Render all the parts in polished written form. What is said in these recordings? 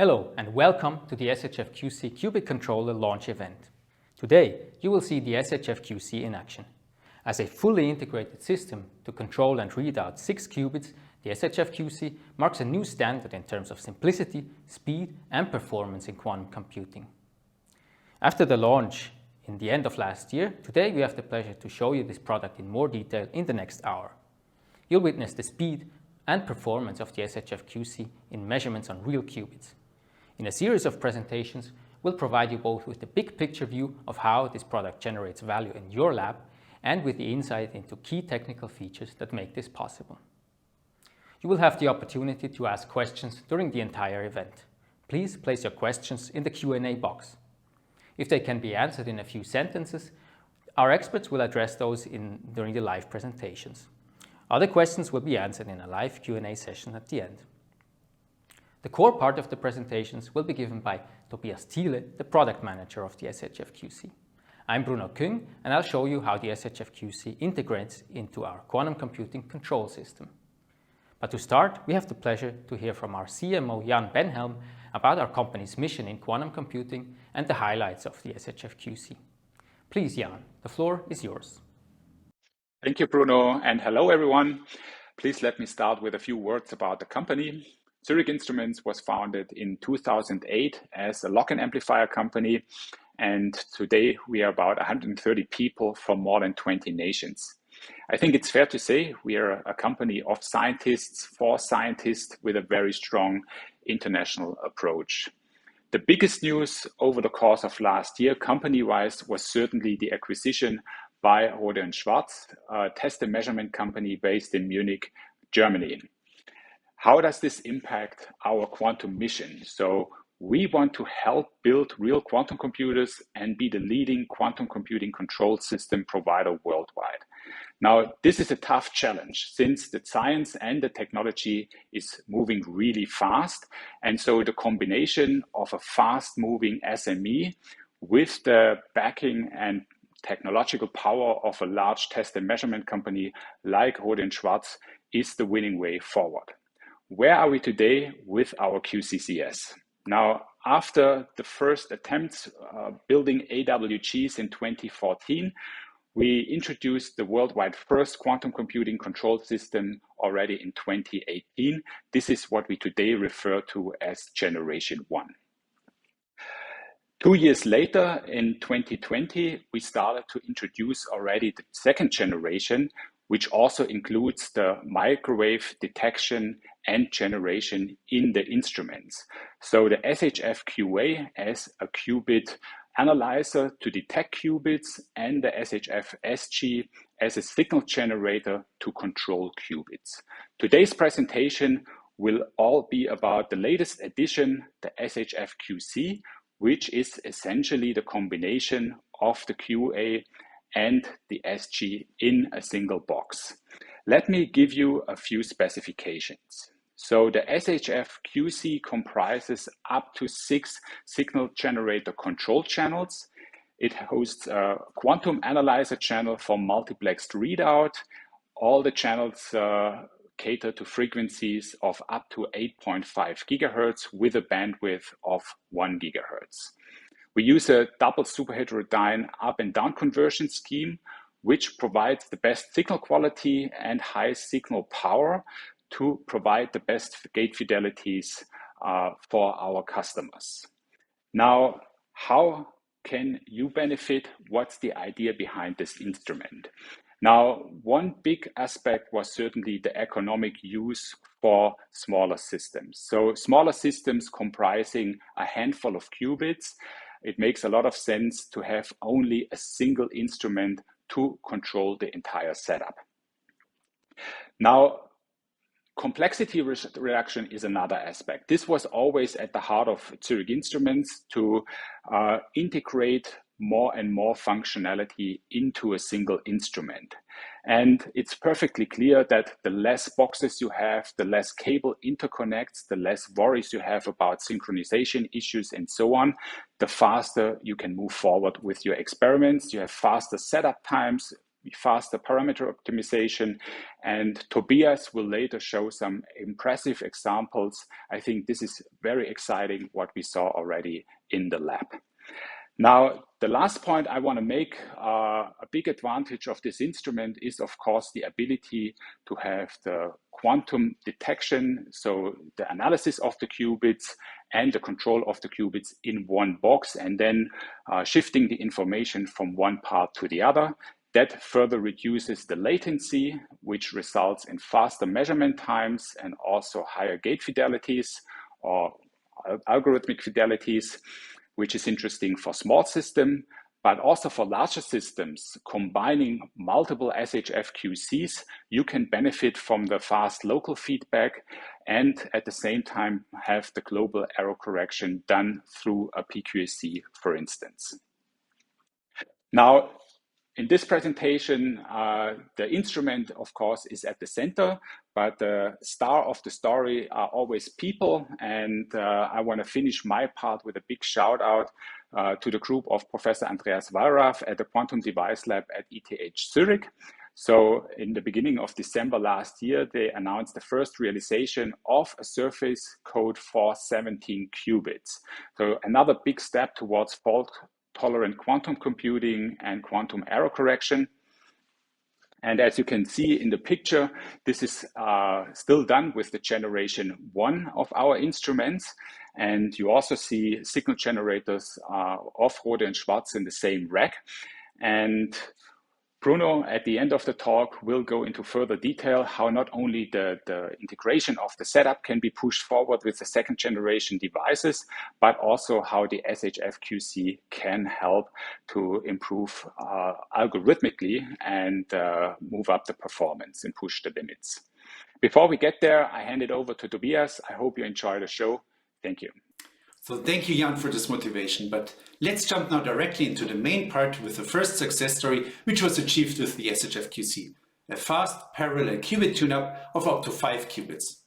Hello and welcome to the SHFQC Qubit Controller launch event. Today you will see the SHFQC in action. As a fully integrated system to control and read out 6 qubits, the SHFQC marks a new standard in terms of simplicity, speed and performance in quantum computing. After the launch in the end of last year, today we have the pleasure to show you this product in more detail in the next hour. You'll witness the speed and performance of the SHFQC in measurements on real qubits. In a series of presentations, we'll provide you both with the big picture view of how this product generates value in your lab and with the insight into key technical features that make this possible. You will have the opportunity to ask questions during the entire event. Please place your questions in the Q&A box. If they can be answered in a few sentences, our experts will address those during the live presentations. Other questions will be answered in a live Q&A session at the end. The core part of the presentations will be given by Tobias Thiele, the product manager of the SHFQC. I'm Bruno Küng and I'll show you how the SHFQC integrates into our quantum computing control system. But to start, we have the pleasure to hear from our CMO Jan Benhelm about our company's mission in quantum computing and the highlights of the SHFQC. Please, Jan, the floor is yours. Thank you, Bruno, and hello everyone. Please let me start with a few words about the company. Zurich Instruments was founded in 2008 as a lock-in amplifier company, and today we are about 130 people from more than 20 nations. I think it's fair to say we are a company of scientists for scientists with a very strong international approach. The biggest news over the course of last year, company-wise, was certainly the acquisition by Rohde & Schwarz, a test and measurement company based in Munich, Germany. How does this impact our quantum mission? So we want to help build real quantum computers and be the leading quantum computing control system provider worldwide. Now, this is a tough challenge since the science and the technology is moving really fast. And so the combination of a fast-moving SME with the backing and technological power of a large test and measurement company like Rohde & Schwarz is the winning way forward. Where are we today with our QCCS? Now, after the first attempts building AWGs in 2014, we introduced the worldwide first quantum computing control system already in 2018. This is what we today refer to as Generation 1. 2 years later, in 2020, we started to introduce already the second generation, which also includes the microwave detection and generation in the instruments. So the SHFQA as a qubit analyzer to detect qubits and the SHFSG as a signal generator to control qubits. Today's presentation will all be about the latest addition, the SHFQC, which is essentially the combination of the QA and the SG in a single box. Let me give you a few specifications. So the SHFQC comprises up to 6 signal generator control channels. It hosts a quantum analyzer channel for multiplexed readout. All the channels cater to frequencies of up to 8.5 gigahertz with a bandwidth of 1 gigahertz. We use a double superheterodyne up and down conversion scheme, which provides the best signal quality and high signal power to provide the best gate fidelities for our customers. Now, how can you benefit? What's the idea behind this instrument? Now, one big aspect was certainly the economic use for smaller systems. So smaller systems comprising a handful of qubits, it makes a lot of sense to have only a single instrument to control the entire setup. Now, complexity reduction is another aspect. This was always at the heart of Zurich Instruments to integrate more and more functionality into a single instrument. And it's perfectly clear that the less boxes you have, the less cable interconnects, the less worries you have about synchronization issues and so on, the faster you can move forward with your experiments. You have faster setup times, faster parameter optimization. And Tobias will later show some impressive examples. I think this is very exciting what we saw already in the lab. Now, the last point I want to make, a big advantage of this instrument is, of course, the ability to have the quantum detection, so the analysis of the qubits and the control of the qubits in one box, and then shifting the information from one part to the other. That further reduces the latency, which results in faster measurement times and also higher gate fidelities or algorithmic fidelities, which is interesting for small systems, but also for larger systems. Combining multiple SHFQCs, you can benefit from the fast local feedback and at the same time have the global error correction done through a PQSC, for instance. Now, in this presentation, the instrument, of course, is at the center, but the star of the story are always people. And I want to finish my part with a big shout out to the group of Professor Andreas Wallraff at the Quantum Device Lab at ETH Zurich. So in the beginning of December last year, they announced the first realization of a surface code for 17 qubits. So another big step towards fault-tolerant quantum computing and quantum error correction. And as you can see in the picture, this is still done with the generation 1 of our instruments. And you also see signal generators of Rode and Schwarz in the same rack. And Bruno, at the end of the talk, will go into further detail how not only the integration of the setup can be pushed forward with the second generation devices, but also how the SHFQC can help to improve algorithmically and move up the performance and push the limits. Before we get there, I hand it over to Tobias. I hope you enjoy the show. Thank you. So thank you, Jan, for this motivation, but let's jump now directly into the main part with the first success story, which was achieved with the SHFQC, a fast parallel qubit tune-up of up to 5 qubits.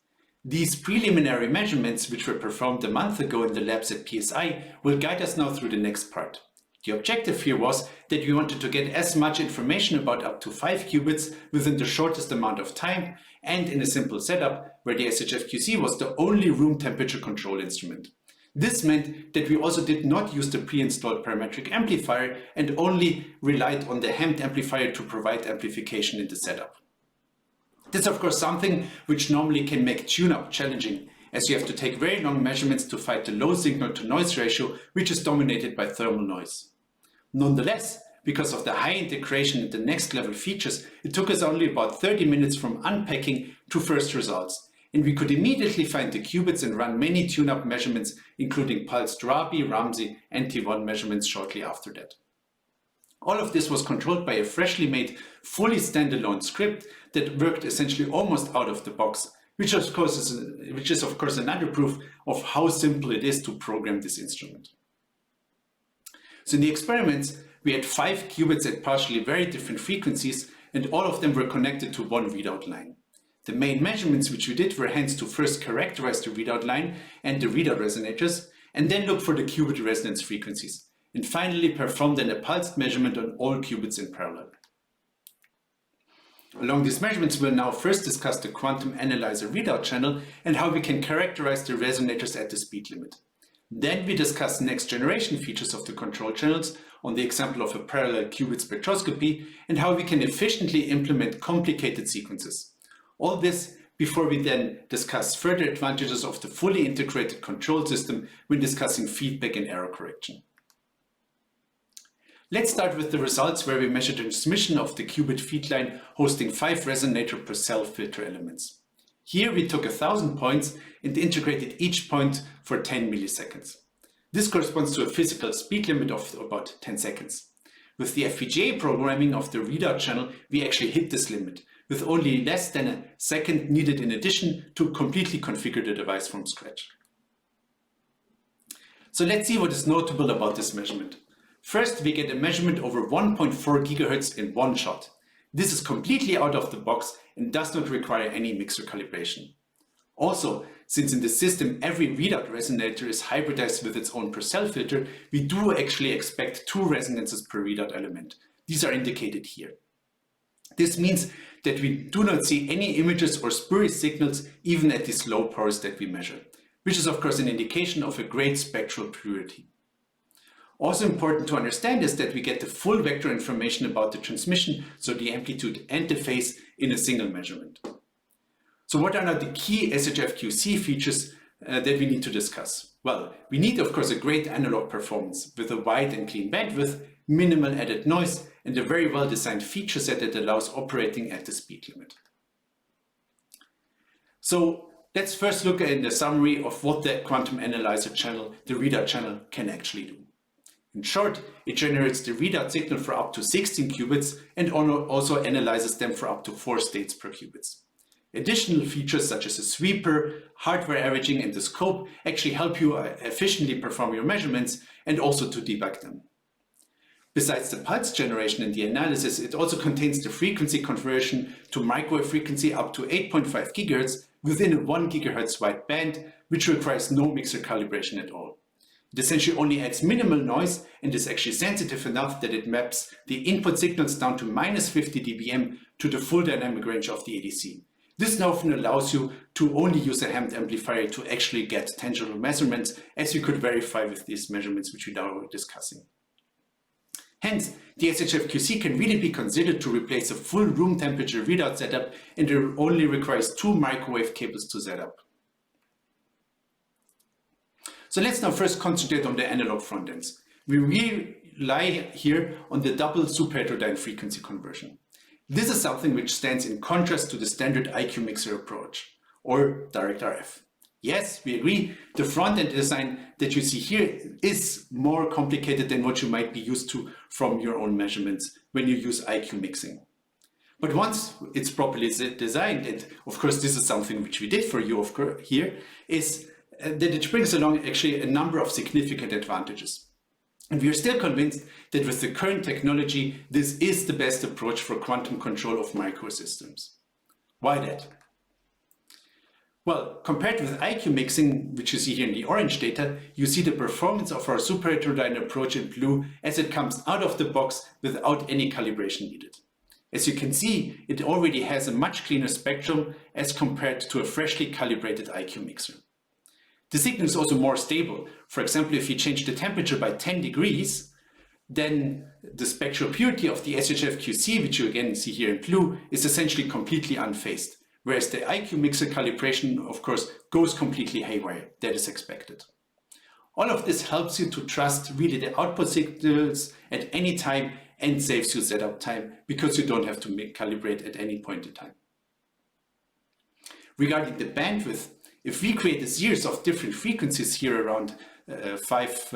These preliminary measurements, which were performed a month ago in the labs at PSI, will guide us now through the next part. The objective here was that we wanted to get as much information about up to 5 qubits within the shortest amount of time and in a simple setup where the SHFQC was the only room temperature control instrument. This meant that we also did not use the pre-installed parametric amplifier and only relied on the hemmed amplifier to provide amplification in the setup. This is of course something which normally can make tune-up challenging, as you have to take very long measurements to fight the low signal to noise ratio, which is dominated by thermal noise. Nonetheless, because of the high integration and the next level features, it took us only about 30 minutes from unpacking to first results. And we could immediately find the qubits and run many tune-up measurements, including pulsed Rabi, Ramsey, and T1 measurements shortly after that. All of this was controlled by a freshly made, fully standalone script that worked essentially almost out of the box, which is of course another proof of how simple it is to program this instrument. So in the experiments, we had 5 qubits at partially very different frequencies, and all of them were connected to one readout line. The main measurements which we did were hence to first characterize the readout line and the readout resonators, and then look for the qubit resonance frequencies, and finally perform then a pulsed measurement on all qubits in parallel. Along these measurements, we'll now first discuss the quantum analyzer readout channel and how we can characterize the resonators at the speed limit. Then we discuss next generation features of the control channels on the example of a parallel qubit spectroscopy and how we can efficiently implement complicated sequences. All this before we then discuss further advantages of the fully integrated control system when discussing feedback and error correction. Let's start with the results where we measured the transmission of the qubit feed line hosting 5 resonator per cell filter elements. Here we took 1,000 points and integrated each point for 10 milliseconds. This corresponds to a physical speed limit of about 10 seconds. With the FPGA programming of the readout channel, we actually hit this limit, with only less than a second needed in addition to completely configure the device from scratch. So let's see what is notable about this measurement. First, we get a measurement over 1.4 GHz in one shot. This is completely out of the box and does not require any mixer calibration. Also, since in the system every readout resonator is hybridized with its own per cell filter, we do actually expect 2 resonances per readout element. These are indicated here. This means that we do not see any images or spurious signals even at these low powers that we measure, which is of course an indication of a great spectral purity. Also important to understand is that we get the full vector information about the transmission, so the amplitude and the phase, in a single measurement. So what are now the key SHFQC features that we need to discuss? Well, we need of course a great analog performance with a wide and clean bandwidth, minimal added noise, and a very well designed feature set that allows operating at the speed limit. So let's first look at the summary of what the quantum analyzer channel, the readout channel, can actually do. In short, it generates the readout signal for up to 16 qubits and also analyzes them for up to 4 states per qubits. Additional features such as a sweeper, hardware averaging, and the scope actually help you efficiently perform your measurements and also to debug them. Besides the pulse generation and the analysis, it also contains the frequency conversion to microwave frequency up to 8.5 GHz within a 1 GHz wide band, which requires no mixer calibration at all. It essentially only adds minimal noise and is actually sensitive enough that it maps the input signals down to -50 dBm to the full dynamic range of the ADC. This often allows you to only use a Hammond amplifier to actually get tangible measurements, as you could verify with these measurements which we now are discussing. Hence, the SHFQC can really be considered to replace a full room temperature readout setup, and it only requires 2 microwave cables to set up. So let's now first concentrate on the analog front ends. We rely here on the double superheterodyne frequency conversion. This is something which stands in contrast to the standard IQ mixer approach, or direct RF. Yes, we agree, the front-end design that you see here is more complicated than what you might be used to from your own measurements when you use IQ mixing. But once it's properly designed, and of course this is something which we did for you here, is that it brings along actually a number of significant advantages. And we are still convinced that with the current technology, this is the best approach for quantum control of microsystems. Why that? Well, compared with IQ mixing, which you see here in the orange data, you see the performance of our superheterodyne approach in blue as it comes out of the box without any calibration needed. As you can see, it already has a much cleaner spectrum as compared to a freshly calibrated IQ mixer. The signal is also more stable. For example, if you change the temperature by 10 degrees, then the spectral purity of the SHFQC, which you again see here in blue, is essentially completely unphased. Whereas the IQ mixer calibration, of course, goes completely haywire. That is expected. All of this helps you to trust really the output signals at any time and saves you setup time because you don't have to calibrate at any point in time. Regarding the bandwidth, if we create a series of different frequencies here around 5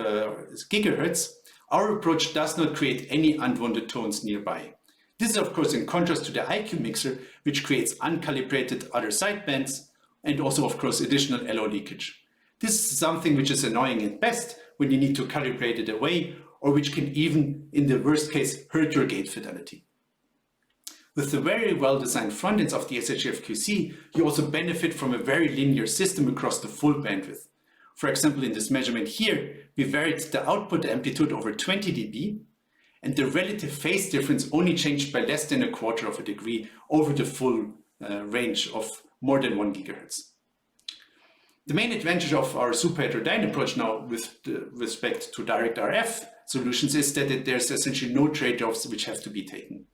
gigahertz, our approach does not create any unwanted tones nearby. This is of course in contrast to the IQ mixer, which creates uncalibrated other sidebands and also of course additional LO leakage. This is something which is annoying at best when you need to calibrate it away, or which can even, in the worst case, hurt your gate fidelity. With the very well-designed front ends of the SHFQC, you also benefit from a very linear system across the full bandwidth. For example, in this measurement here, we varied the output amplitude over 20 dB, and the relative phase difference only changed by less than 1/4 of a degree over the full range of more than 1 GHz. The main advantage of our superheterodyne approach now with respect to direct RF solutions is that there's essentially no trade-offs which have to be taken.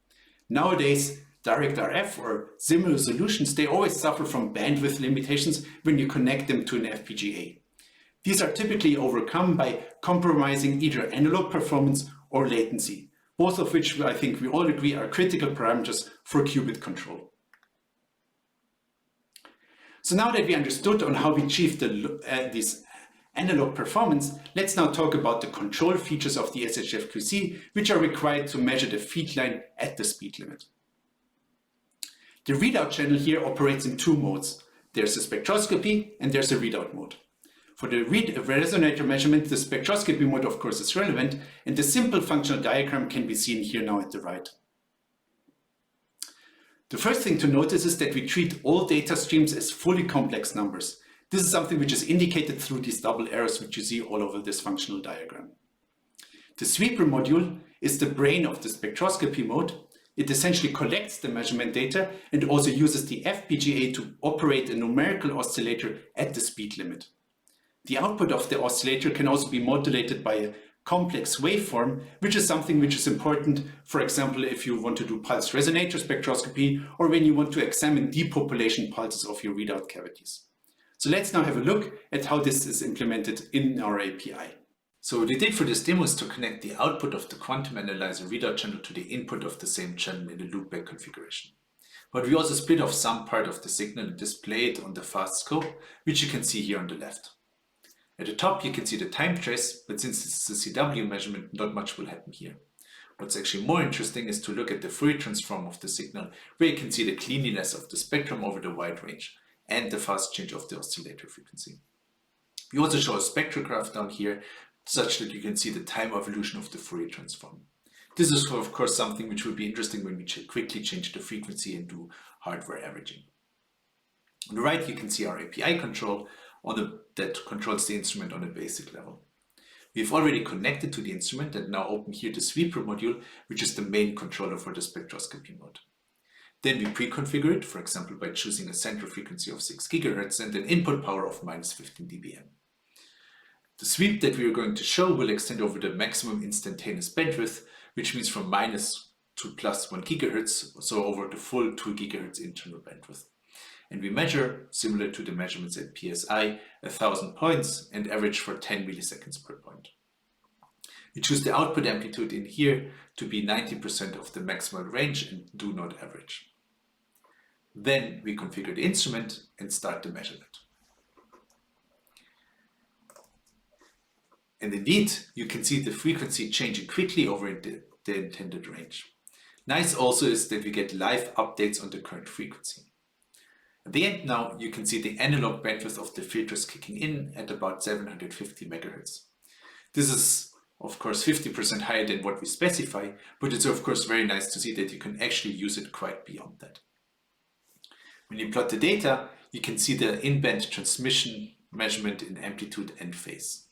Nowadays, direct RF or similar solutions, they always suffer from bandwidth limitations when you connect them to an FPGA. These are typically overcome by compromising either analog performance or latency, both of which I think we all agree are critical parameters for qubit control. So now that we understood on how we achieve this analog performance, let's now talk about the control features of the SHFQC, which are required to measure the feed line at the speed limit. The readout channel here operates in 2 modes. There's a spectroscopy and there's a readout mode. For the resonator measurement, the spectroscopy mode of course is relevant, and the simple functional diagram can be seen here now at the right. The first thing to notice is that we treat all data streams as fully complex numbers. This is something which is indicated through these double arrows which you see all over this functional diagram. The sweeper module is the brain of the spectroscopy mode, It essentially collects the measurement data and also uses the FPGA to operate a numerical oscillator at the speed limit. The output of the oscillator can also be modulated by a complex waveform, which is something which is important, for example, if you want to do pulse resonator spectroscopy or when you want to examine depopulation pulses of your readout cavities. So let's now have a look at how this is implemented in our API. So what we did for this demo is to connect the output of the quantum analyzer readout channel to the input of the same channel in the loopback configuration. But we also split off some part of the signal and display it on the fast scope, which you can see here on the left. At the top you can see the time trace, but since it's a CW measurement, not much will happen here. What's actually more interesting is to look at the Fourier transform of the signal, where you can see the cleanliness of the spectrum over the wide range and the fast change of the oscillator frequency. We also show a spectrograph down here, such that you can see the time evolution of the Fourier transform. This is of course something which would be interesting when we quickly change the frequency and do hardware averaging. On the right you can see our API control that controls the instrument on a basic level. We've already connected to the instrument and now open here the sweeper module, which is the main controller for the spectroscopy mode. Then we pre-configure it, for example by choosing a center frequency of 6 GHz and an input power of -15 dBm. The sweep that we are going to show will extend over the maximum instantaneous bandwidth, which means from minus to plus 1 GHz, so over the full 2 GHz internal bandwidth. And we measure, similar to the measurements at PSI, 1,000 points and average for 10 milliseconds per point. We choose the output amplitude in here to be 90% of the maximal range and do not average. Then we configure the instrument and start the measurement. And indeed, you can see the frequency changing quickly over the intended range. Nice also is that we get live updates on the current frequency. At the end now, you can see the analog bandwidth of the filters kicking in at about 750 MHz. This is of course 50% higher than what we specify, but it's of course very nice to see that you can actually use it quite beyond that. When you plot the data, you can see the in-band transmission measurement in amplitude and phase.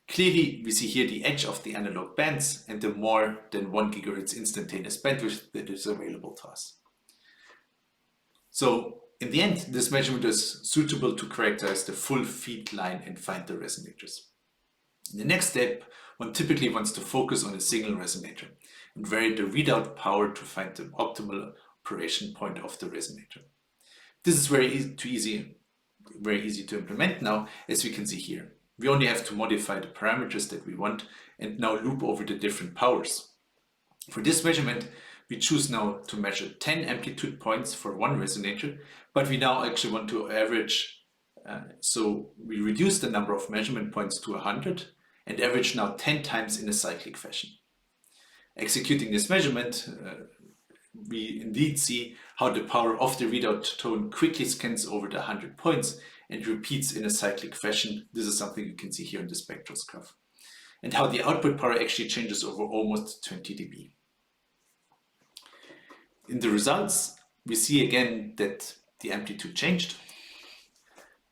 Clearly, we see here the edge of the analog bands and the more than 1 GHz instantaneous bandwidth that is available to us. So in the end, this measurement is suitable to characterize the full feed line and find the resonators. In the next step, one typically wants to focus on a single resonator and vary the readout power to find the optimal operation point of the resonator. This is very easy to implement now, as we can see here. We only have to modify the parameters that we want and now loop over the different powers. For this measurement, we choose now to measure 10 amplitude points for one resonator, but we now actually want to average, so we reduce the number of measurement points to 100 and average now 10 times in a cyclic fashion. Executing this measurement, we indeed see how the power of the readout tone quickly scans over the 100 points and repeats in a cyclic fashion. This is something you can see here in the spectroscopy. And how the output power actually changes over almost 20 dB. In the results, we see again that the amplitude changed,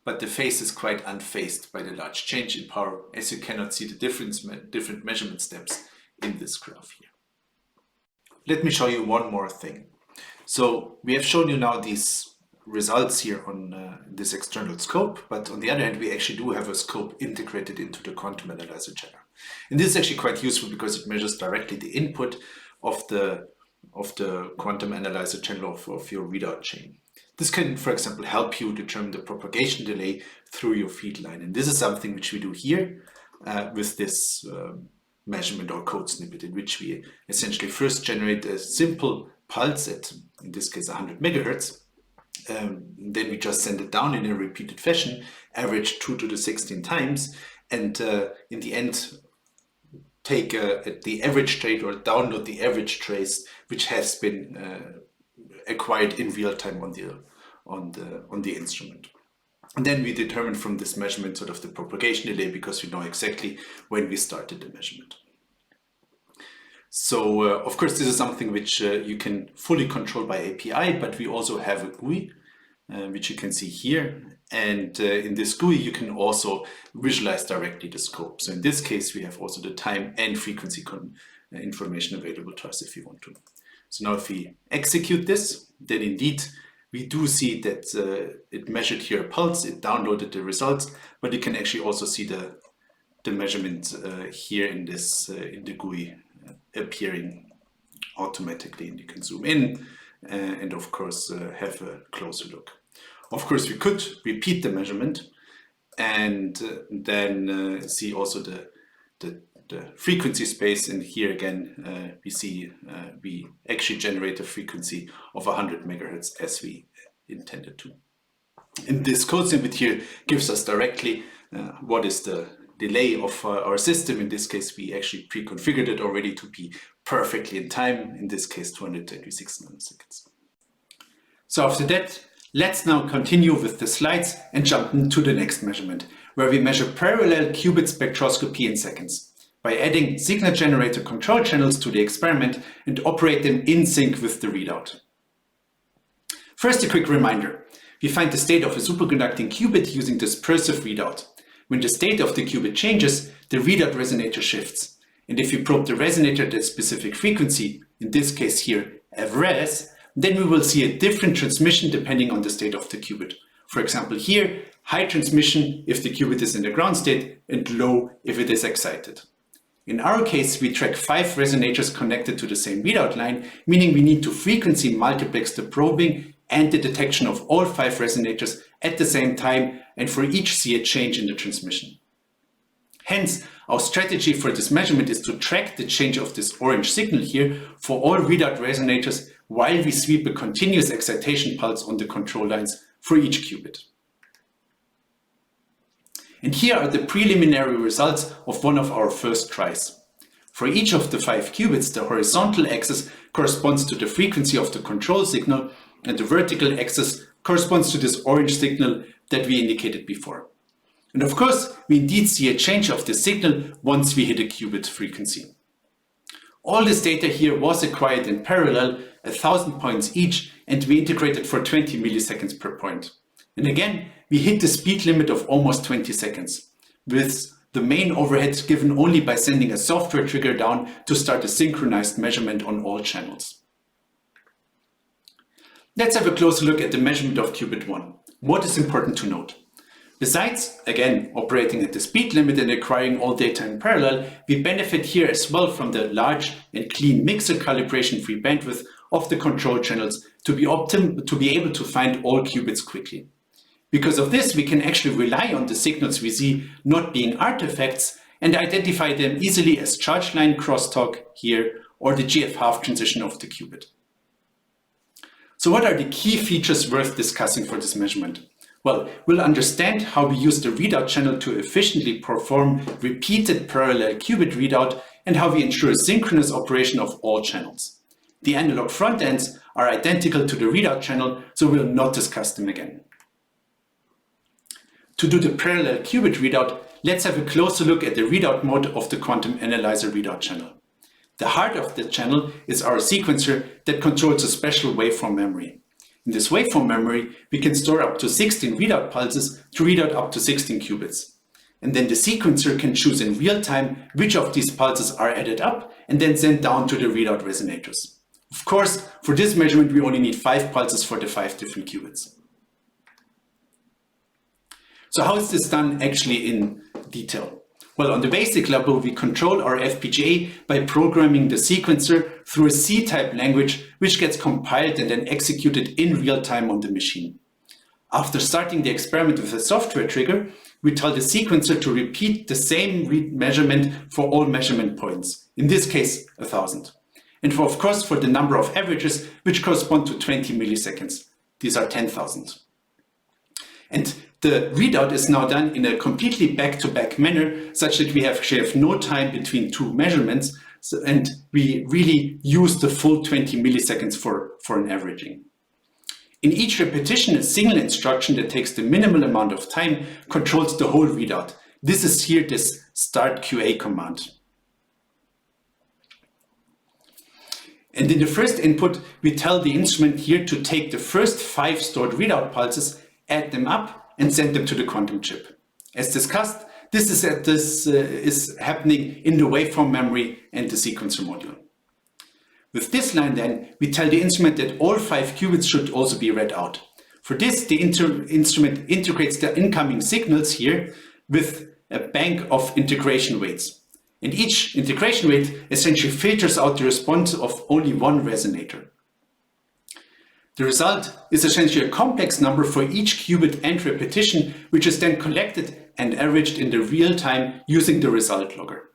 but the phase is quite unfazed by the large change in power, as you cannot see the different measurement steps in this graph here. Let me show you one more thing. So we have shown you now these results here on this external scope, but on the other hand, we actually do have a scope integrated into the quantum analyzer channel. And this is actually quite useful because it measures directly the input of the quantum analyzer channel of your readout chain. This can, for example, help you determine the propagation delay through your feed line. And this is something which we do here with this measurement or code snippet, in which we essentially first generate a simple pulse at, in this case, 100 MHz. Then we just send it down in a repeated fashion, average 2 to the 16 times, and in the end, take the average trace or download the average trace, which has been acquired in real time on the instrument. And then we determine from this measurement sort of the propagation delay, because we know exactly when we started the measurement. So of course, this is something which you can fully control by API, but we also have a GUI, which you can see here. And in this GUI, you can also visualize directly the scope. So in this case, we have also the time and frequency information available to us if we want to. So now if we execute this, then indeed we do see that it measured here a pulse, it downloaded the results, but you can actually also see the measurement here in this in the GUI appearing automatically, and you can zoom in and of course have a closer look. Of course, we could repeat the measurement and then see also the frequency space, and here again we see we actually generate a frequency of 100 megahertz as we intended to. And this code snippet here gives us directly what is the delay of our system. In this case, we actually pre-configured it already to be perfectly in time, in this case 226 nanoseconds. So after that, let's now continue with the slides and jump into the next measurement, where we measure parallel qubit spectroscopy in seconds by adding signal generator control channels to the experiment and operate them in sync with the readout. First, a quick reminder. We find the state of a superconducting qubit using dispersive readout. When the state of the qubit changes, the readout resonator shifts. And if we probe the resonator at a specific frequency, in this case here, fres, then we will see a different transmission depending on the state of the qubit. For example, here, high transmission if the qubit is in the ground state and low if it is excited. In our case, we track 5 resonators connected to the same readout line, meaning we need to frequency multiplex the probing and the detection of all 5 resonators at the same time, and for each see a change in the transmission. Hence, our strategy for this measurement is to track the change of this orange signal here for all readout resonators while we sweep a continuous excitation pulse on the control lines for each qubit. And here are the preliminary results of one of our first tries. For each of the 5 qubits, the horizontal axis corresponds to the frequency of the control signal, and the vertical axis corresponds to this orange signal that we indicated before. And of course, we indeed see a change of the signal once we hit a qubit frequency. All this data here was acquired in parallel, 1,000 points each, and we integrated for 20 milliseconds per point. And again, we hit the speed limit of almost 20 seconds, with the main overhead given only by sending a software trigger down to start a synchronized measurement on all channels. Let's have a closer look at the measurement of qubit 1. What is important to note? Besides, again, operating at the speed limit and acquiring all data in parallel, we benefit here as well from the large and clean mixer calibration-free bandwidth of the control channels to be able to find all qubits quickly. Because of this, we can actually rely on the signals we see not being artifacts and identify them easily as charge line crosstalk here or the GF half transition of the qubit. So what are the key features worth discussing for this measurement? Well, we'll understand how we use the readout channel to efficiently perform repeated parallel qubit readout and how we ensure synchronous operation of all channels. The analog front ends are identical to the readout channel, so we'll not discuss them again. To do the parallel qubit readout, let's have a closer look at the readout mode of the quantum analyzer readout channel. The heart of the channel is our sequencer that controls a special waveform memory. In this waveform memory, we can store up to 16 readout pulses to read out up to 16 qubits. And then the sequencer can choose in real time which of these pulses are added up and then sent down to the readout resonators. Of course, for this measurement, we only need 5 pulses for the 5 different qubits. So how is this done actually in detail? Well, on the basic level, we control our FPGA by programming the sequencer through a C-type language, which gets compiled and then executed in real time on the machine. After starting the experiment with a software trigger, we tell the sequencer to repeat the same measurement for all measurement points, in this case, 1,000. And of course, for the number of averages, which correspond to 20 milliseconds. These are 10,000. And the readout is now done in a completely back-to-back manner, such that we actually have no time between 2 measurements, and we really use the full 20 milliseconds for an averaging. In each repetition, a single instruction that takes the minimal amount of time controls the whole readout. This is here this start QA command. And in the first input, we tell the instrument here to take the first 5 stored readout pulses, add them up, and send them to the quantum chip. As discussed, This is happening in the waveform memory and the sequencer module. With this line then, we tell the instrument that all 5 qubits should also be read out. For this, the instrument integrates the incoming signals here with a bank of integration weights. And each integration weight essentially filters out the response of only one resonator. The result is essentially a complex number for each qubit and repetition, which is then collected and averaged in the real time using the result logger.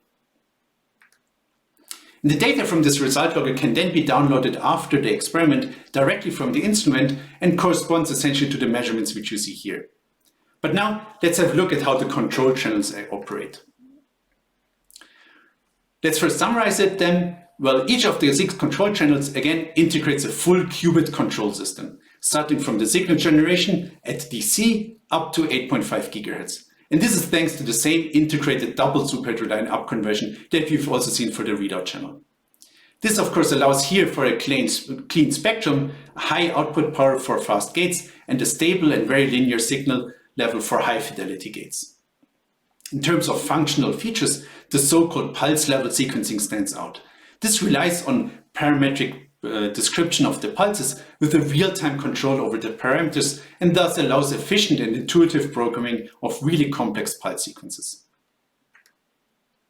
And the data from this result logger can then be downloaded after the experiment directly from the instrument and corresponds essentially to the measurements which you see here. But now let's have a look at how the control channels operate. Let's first summarize it then. Well, each of the 6 control channels again integrates a full qubit control system, starting from the signal generation at DC up to 8.5 GHz. And this is thanks to the same integrated double superheterodyne upconversion that we've also seen for the readout channel. This of course allows here for a clean spectrum, a high output power for fast gates, and a stable and very linear signal level for high fidelity gates. In terms of functional features, the so-called pulse level sequencing stands out. This relies on parametric description of the pulses with a real-time control over the parameters and thus allows efficient and intuitive programming of really complex pulse sequences.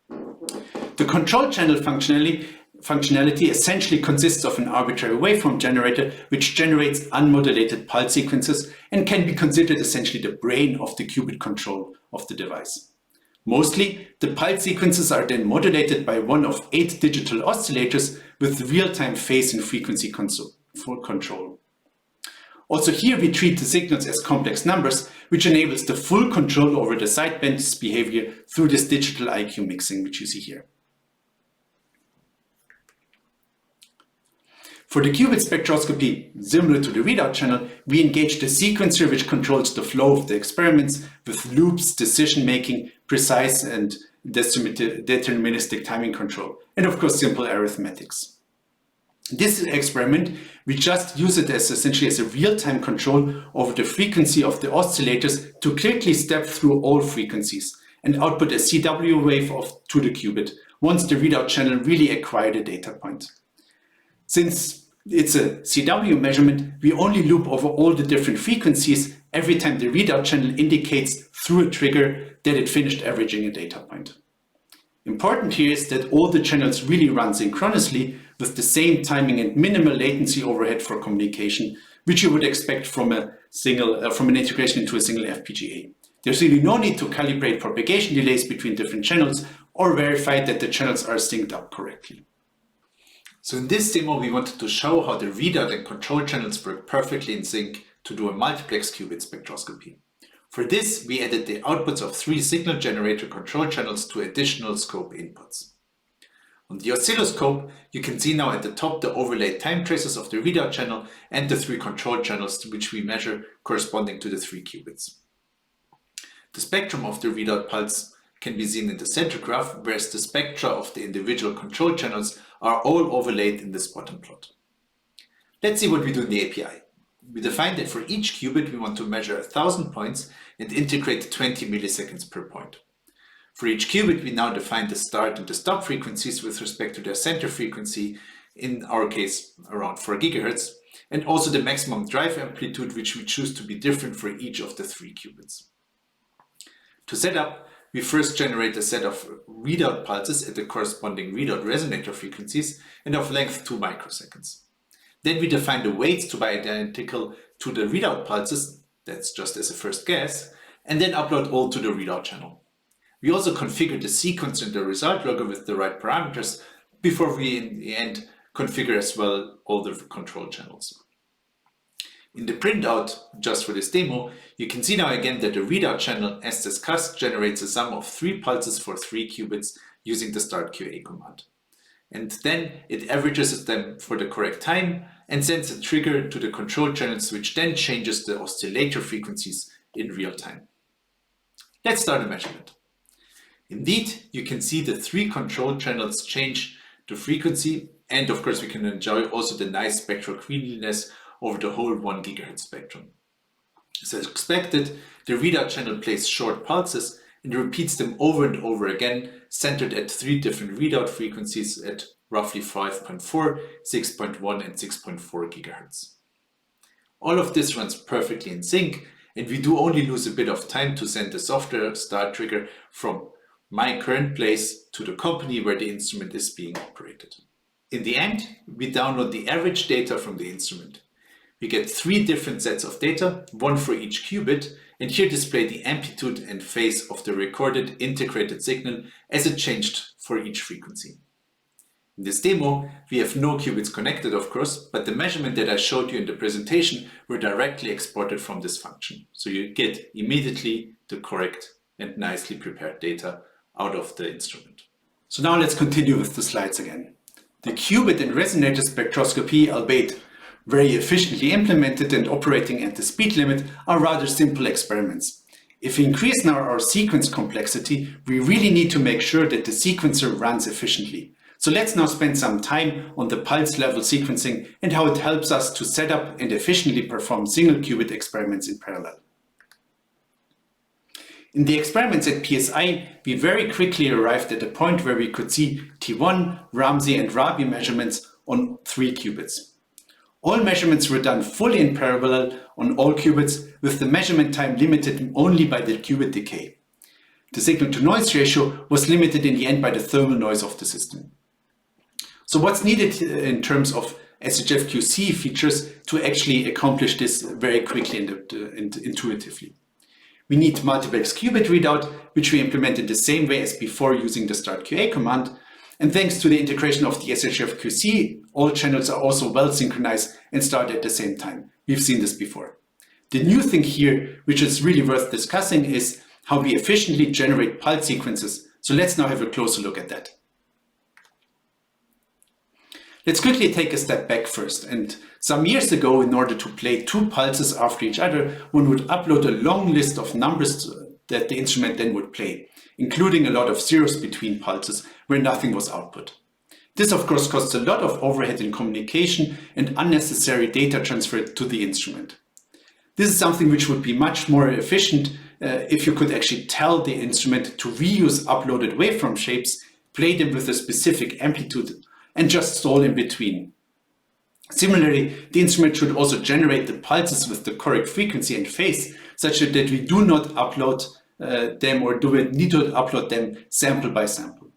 The control channel functionality essentially consists of an arbitrary waveform generator which generates unmodulated pulse sequences and can be considered essentially the brain of the qubit control of the device. Mostly, the pulse sequences are then modulated by one of 8 digital oscillators with real-time phase and frequency control. Also here we treat the signals as complex numbers, which enables the full control over the sidebands behavior through this digital IQ mixing, which you see here. For the qubit spectroscopy, similar to the readout channel, we engage the sequencer which controls the flow of the experiments with loops, decision-making, precise and deterministic timing control, and of course simple arithmetics. This experiment, we just use it as essentially as a real-time control over the frequency of the oscillators to quickly step through all frequencies and output a CW wave to the qubit once the readout channel really acquired a data point. Since it's a CW measurement, we only loop over all the different frequencies every time the readout channel indicates through a trigger that it finished averaging a data point. Important here is that all the channels really run synchronously with the same timing and minimal latency overhead for communication, which you would expect from an integration into a single FPGA. There's really no need to calibrate propagation delays between different channels or verify that the channels are synced up correctly. So in this demo, we wanted to show how the readout and control channels work perfectly in sync to do a multiplex qubit spectroscopy. For this, we added the outputs of 3 signal generator control channels to additional scope inputs. On the oscilloscope, you can see now at the top the overlaid time traces of the readout channel and the 3 control channels which we measure corresponding to the 3 qubits. The spectrum of the readout pulse can be seen in the center graph, whereas the spectra of the individual control channels are all overlaid in this bottom plot. Let's see what we do in the API. We define that for each qubit we want to measure 1000 points and integrate 20 milliseconds per point. For each qubit we now define the start and the stop frequencies with respect to their center frequency, in our case around 4 GHz, and also the maximum drive amplitude which we choose to be different for each of the 3 qubits. To set up, we first generate a set of readout pulses at the corresponding readout resonator frequencies and of length 2 microseconds. Then we define the weights to be identical to the readout pulses, that's just as a first guess, and then upload all to the readout channel. We also configure the sequence and the result logger with the right parameters before we in the end configure as well all the control channels. In the printout, just for this demo, you can see now again that the readout channel, as discussed, generates a sum of 3 pulses for 3 qubits using the start QA command. And then it averages them for the correct time and sends a trigger to the control channels, which then changes the oscillator frequencies in real time. Let's start a measurement. Indeed, you can see the 3 control channels change the frequency, and of course we can enjoy also the nice spectral cleanliness over the whole 1 GHz spectrum. As expected, the readout channel plays short pulses, and repeats them over and over again, centered at 3 different readout frequencies at roughly 5.4, 6.1 and 6.4 GHz. All of this runs perfectly in sync, and we do only lose a bit of time to send the software start trigger from my current place to the company where the instrument is being operated. In the end, we download the average data from the instrument. We get 3 different sets of data, 1 for each qubit, and here display the amplitude and phase of the recorded integrated signal as it changed for each frequency. In this demo, we have no qubits connected, of course, but the measurement that I showed you in the presentation were directly exported from this function. So you get immediately the correct and nicely prepared data out of the instrument. So now let's continue with the slides again. The qubit and resonator spectroscopy, albeit very efficiently implemented and operating at the speed limit, are rather simple experiments. If we increase now our sequence complexity, we really need to make sure that the sequencer runs efficiently. So let's now spend some time on the pulse level sequencing and how it helps us to set up and efficiently perform single qubit experiments in parallel. In the experiments at PSI, we very quickly arrived at a point where we could see T1, Ramsey and Rabi measurements on 3 qubits. All measurements were done fully in parallel on all qubits, with the measurement time limited only by the qubit decay. The signal-to-noise ratio was limited in the end by the thermal noise of the system. So what's needed in terms of SHFQC features to actually accomplish this very quickly and intuitively? We need multiplex qubit readout, which we implement in the same way as before using the start QA command. And thanks to the integration of the SHFQC, all channels are also well synchronized and start at the same time. We've seen this before. The new thing here, which is really worth discussing, is how we efficiently generate pulse sequences. So let's now have a closer look at that. Let's quickly take a step back first. And some years ago, in order to play 2 pulses after each other, one would upload a long list of numbers that the instrument then would play, including a lot of zeros between pulses where nothing was output. This of course costs a lot of overhead in communication and unnecessary data transfer to the instrument. This is something which would be much more efficient if you could actually tell the instrument to reuse uploaded waveform shapes, play them with a specific amplitude, and just stall in between. Similarly, the instrument should also generate the pulses with the correct frequency and phase, such that we do not upload them or do we need to upload them sample by sample.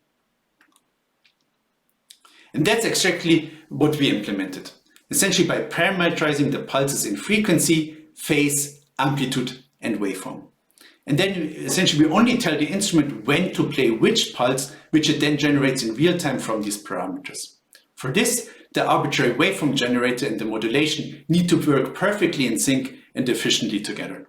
And that's exactly what we implemented, essentially by parameterizing the pulses in frequency, phase, amplitude, and waveform. And then essentially we only tell the instrument when to play which pulse, which it then generates in real time from these parameters. For this, the arbitrary waveform generator and the modulation need to work perfectly in sync and efficiently together.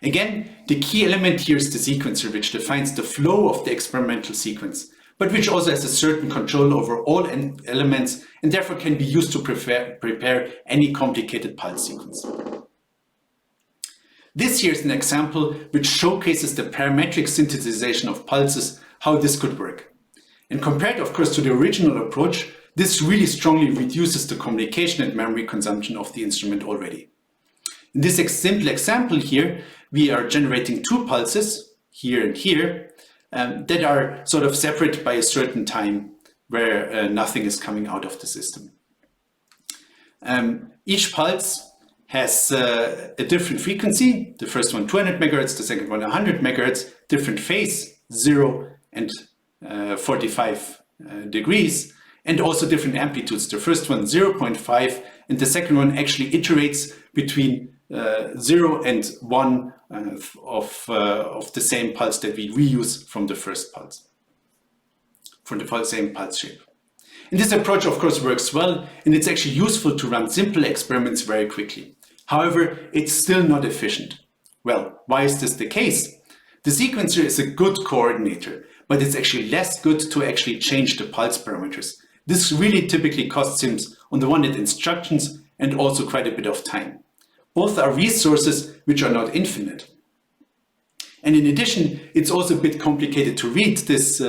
Again, the key element here is the sequencer, which defines the flow of the experimental sequence, but which also has a certain control over all elements and therefore can be used to prepare any complicated pulse sequence. This here is an example which showcases the parametric synthesization of pulses, how this could work. And compared, of course, to the original approach, this really strongly reduces the communication and memory consumption of the instrument already. In this simple example here, we are generating 2 pulses, here and here, that are sort of separate by a certain time where nothing is coming out of the system. Each pulse has a different frequency, the first one 200 megahertz, the second one 100 megahertz, different phase, 0 and 45 degrees, and also different amplitudes. The first one 0.5 and the second one actually iterates between 0 and 1 of the same pulse that we reuse from the first pulse, from the same pulse shape. And this approach of course works well, and it's actually useful to run simple experiments very quickly. However, it's still not efficient. Well, why is this the case? The sequencer is a good coordinator, but it's actually less good to actually change the pulse parameters. This really typically costs him, on the one hand, instructions and also quite a bit of time. Both are resources which are not infinite. And in addition, it's also a bit complicated to read this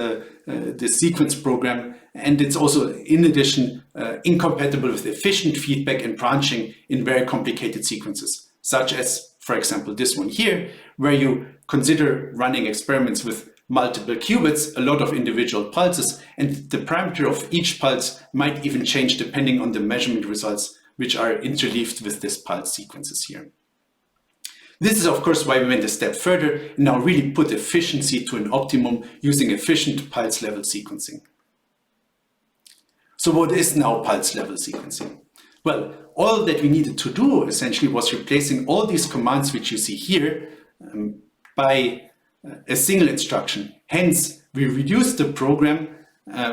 sequence program, and it's also, in addition, incompatible with efficient feedback and branching in very complicated sequences, such as, for example, this one here, where you consider running experiments with multiple qubits, a lot of individual pulses, and the parameter of each pulse might even change depending on the measurement results which are interleaved with this pulse sequences here. This is, of course, why we went a step further and now really put efficiency to an optimum using efficient pulse level sequencing. So what is now pulse level sequencing? Well, all that we needed to do essentially was replacing all these commands which you see here by a single instruction. Hence, we reduced the program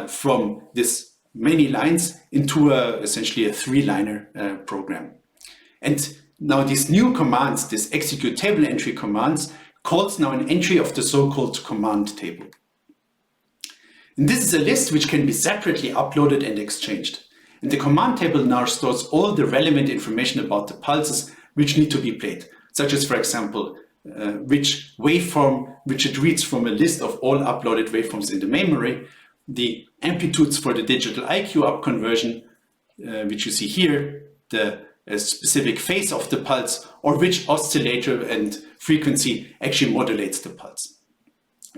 from this many lines into essentially a 3-liner program. And now these new commands, this execute table entry commands, calls now an entry of the so-called command table. And this is a list which can be separately uploaded and exchanged. And the command table now stores all the relevant information about the pulses which need to be played, such as, for example, which waveform which it reads from a list of all uploaded waveforms in the memory, the amplitudes for the digital IQ up conversion, which you see here, the specific phase of the pulse, or which oscillator and frequency actually modulates the pulse.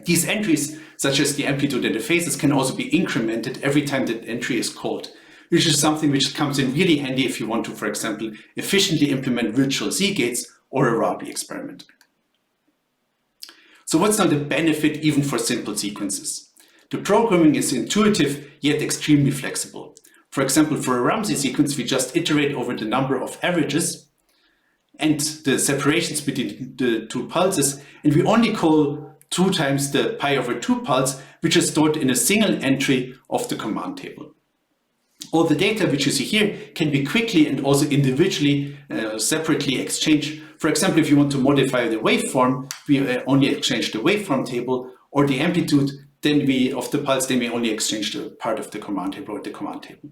These entries, such as the amplitude and the phases, can also be incremented every time that entry is called, which is something which comes in really handy if you want to, for example, efficiently implement virtual Z-gates or a Rabi experiment. So what's now the benefit even for simple sequences? The programming is intuitive yet extremely flexible. For example, for a Ramsey sequence, we just iterate over the number of averages and the separations between the two pulses, and we only call 2 times the pi/2 pulse, which is stored in a single entry of the command table. All the data which you see here can be quickly and also individually separately exchanged. For example, if you want to modify the waveform, we only exchange the waveform table, or the amplitude of the pulse, then we only exchange the part of the command table or the command table.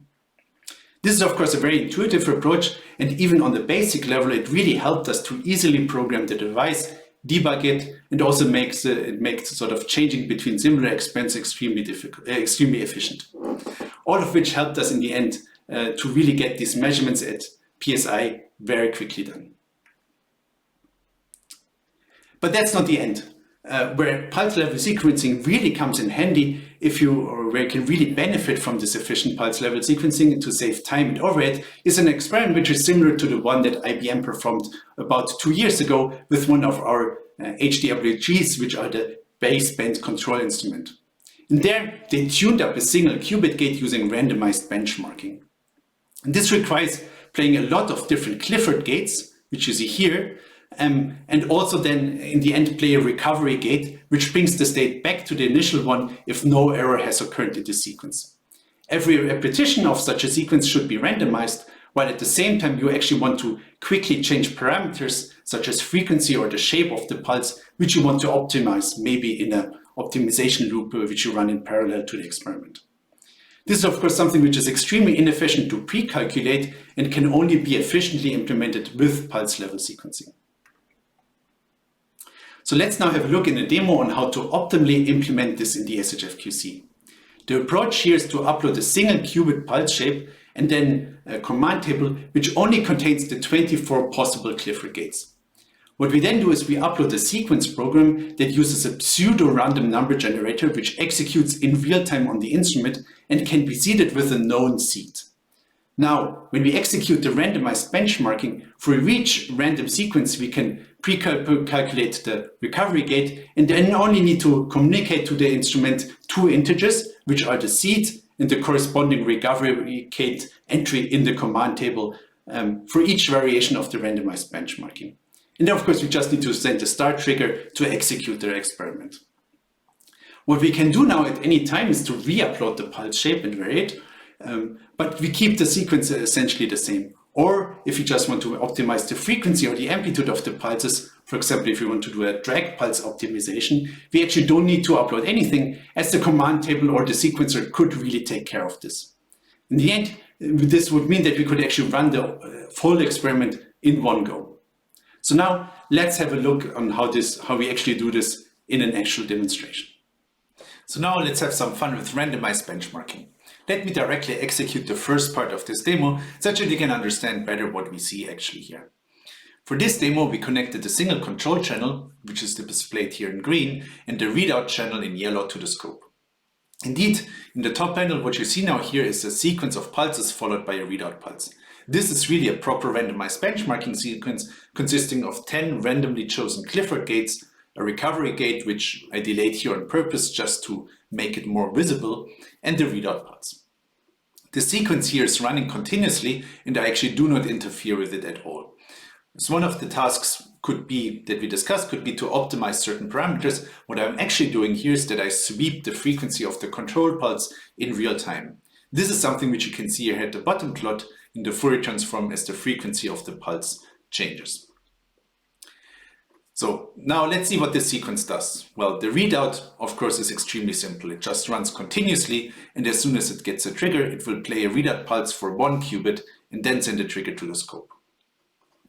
This is, of course, a very intuitive approach, and even on the basic level, it really helped us to easily program the device, debug it, and also makes sort of changing between similar experiments extremely efficient. All of which helped us in the end to really get these measurements at PSI very quickly done. But that's not the end. Where pulse level sequencing really comes in handy where you can really benefit from this efficient pulse level sequencing to save time and overhead is an experiment which is similar to the one that IBM performed about 2 years ago with one of our HDWGs, which are the baseband control instrument. And there they tuned up a single qubit gate using randomized benchmarking. And this requires playing a lot of different Clifford gates, which you see here, and also then in the end play a recovery gate, which brings the state back to the initial one if no error has occurred in the sequence. Every repetition of such a sequence should be randomized, while at the same time you actually want to quickly change parameters such as frequency or the shape of the pulse, which you want to optimize, maybe in an optimization loop which you run in parallel to the experiment. This is, of course, something which is extremely inefficient to pre-calculate and can only be efficiently implemented with pulse level sequencing. So let's now have a look in a demo on how to optimally implement this in the SHFQC. The approach here is to upload a single qubit pulse shape and then a command table which only contains the 24 possible Clifford gates. What we then do is we upload a sequence program that uses a pseudo-random number generator which executes in real time on the instrument and can be seeded with a known seed. Now, when we execute the randomized benchmarking, for each random sequence, we can pre-calculate the recovery gate and then only need to communicate to the instrument 2 integers, which are the seed and the corresponding recovery gate entry in the command table for each variation of the randomized benchmarking. And then, of course, we just need to send a start trigger to execute the experiment. What we can do now at any time is to re-upload the pulse shape and vary it, but we keep the sequence essentially the same. Or if you just want to optimize the frequency or the amplitude of the pulses, for example, if you want to do a drag pulse optimization, we actually don't need to upload anything, as the command table or the sequencer could really take care of this. In the end, this would mean that we could actually run the full experiment in one go. So now let's have a look on how we actually do this in an actual demonstration. So now let's have some fun with randomized benchmarking. Let me directly execute the first part of this demo such that you can understand better what we see actually here. For this demo, we connected the single control channel, which is displayed here in green, and the readout channel in yellow to the scope. Indeed, in the top panel, what you see now here is a sequence of pulses followed by a readout pulse. This is really a proper randomized benchmarking sequence consisting of 10 randomly chosen Clifford gates, a recovery gate, which I delayed here on purpose just to make it more visible, and the readout pulse. The sequence here is running continuously, and I actually do not interfere with it at all. So one of the tasks that we discussed could be to optimize certain parameters. What I'm actually doing here is that I sweep the frequency of the control pulse in real time. This is something which you can see here at the bottom plot in the Fourier transform as the frequency of the pulse changes. So now let's see what this sequence does. Well, the readout, of course, is extremely simple. It just runs continuously, and as soon as it gets a trigger, it will play a readout pulse for 1 qubit and then send a trigger to the scope.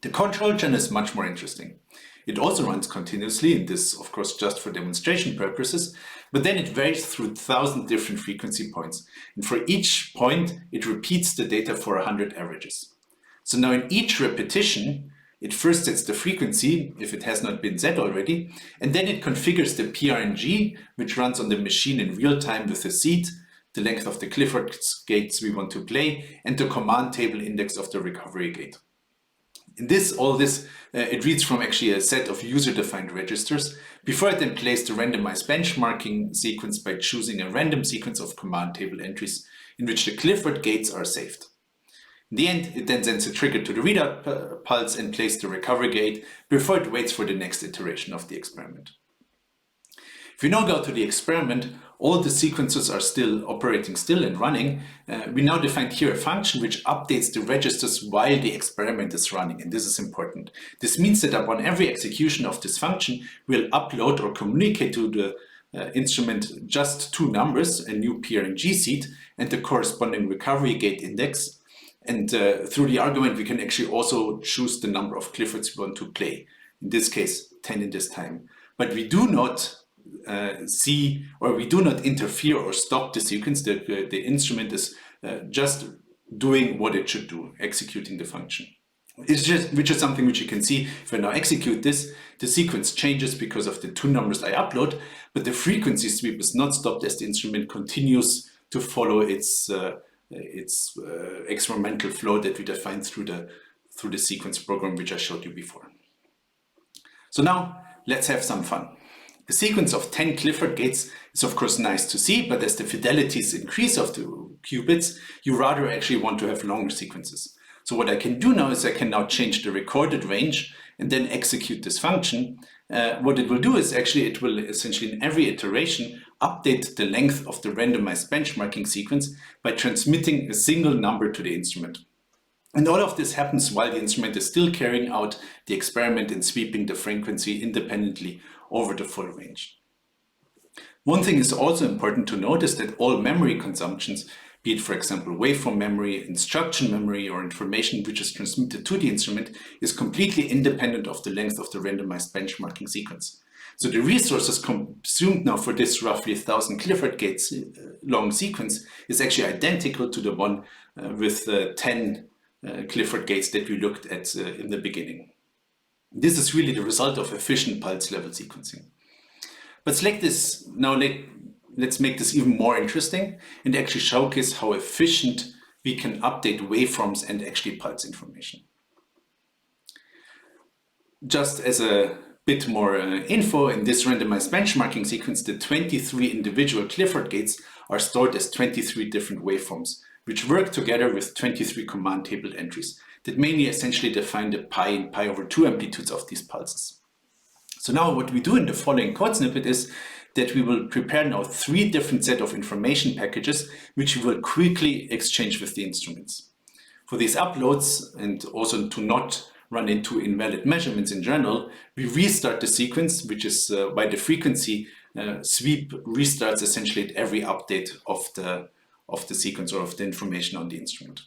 The control channel is much more interesting. It also runs continuously, and this, of course, just for demonstration purposes, but then it varies through 1,000 different frequency points. And for each point, it repeats the data for 100 averages. So now in each repetition, it first sets the frequency, if it has not been set already, and then it configures the PRNG, which runs on the machine in real time with the seed, the length of the Clifford gates we want to play, and the command table index of the recovery gate. In it reads from actually a set of user-defined registers before it then plays the randomized benchmarking sequence by choosing a random sequence of command table entries in which the Clifford gates are saved. In the end, it then sends a trigger to the readout pulse and plays the recovery gate before it waits for the next iteration of the experiment. If we now go to the experiment, all the sequences are still operating and running. We now defined here a function which updates the registers while the experiment is running, and this is important. This means that upon every execution of this function, we'll upload or communicate to the instrument just 2 numbers, a new PRNG seed and the corresponding recovery gate index. And through the argument, we can actually also choose the number of Cliffords we want to play. In this case, 10 in this time. But we do not we do not interfere or stop the sequence. The instrument is just doing what it should do, executing the function. Which is something which you can see if I now execute this, the sequence changes because of the 2 numbers I upload, but the frequency sweep is not stopped as the instrument continues to follow its experimental flow that we defined through the sequence program which I showed you before. So now let's have some fun. The sequence of 10 Clifford gates is of course nice to see, but as the fidelities increase of the qubits, you rather actually want to have longer sequences. So what I can do now is I can now change the recorded range and then execute this function. What it will do is actually it will essentially in every iteration update the length of the randomized benchmarking sequence by transmitting a single number to the instrument. And all of this happens while the instrument is still carrying out the experiment and sweeping the frequency independently over the full range. One thing is also important to notice that all memory consumptions, be it for example waveform memory, instruction memory, or information which is transmitted to the instrument, is completely independent of the length of the randomized benchmarking sequence. So the resources consumed now for this roughly 1,000 Clifford gates long sequence is actually identical to the one with 10 Clifford gates that we looked at in the beginning. This is really the result of efficient pulse level sequencing. But let's make this even more interesting and actually showcase how efficient we can update waveforms and actually pulse information. Just as a bit more info, in this randomized benchmarking sequence, the 23 individual Clifford gates are stored as 23 different waveforms, which work together with 23 command table entries that mainly essentially define the pi and pi over 2 amplitudes of these pulses. So now what we do in the following code snippet is that we will prepare now 3 different set of information packages which we will quickly exchange with the instruments. For these uploads, and also to not run into invalid measurements in general, we restart the sequence, which is why the frequency sweep restarts essentially at every update of the sequence or of the information on the instrument.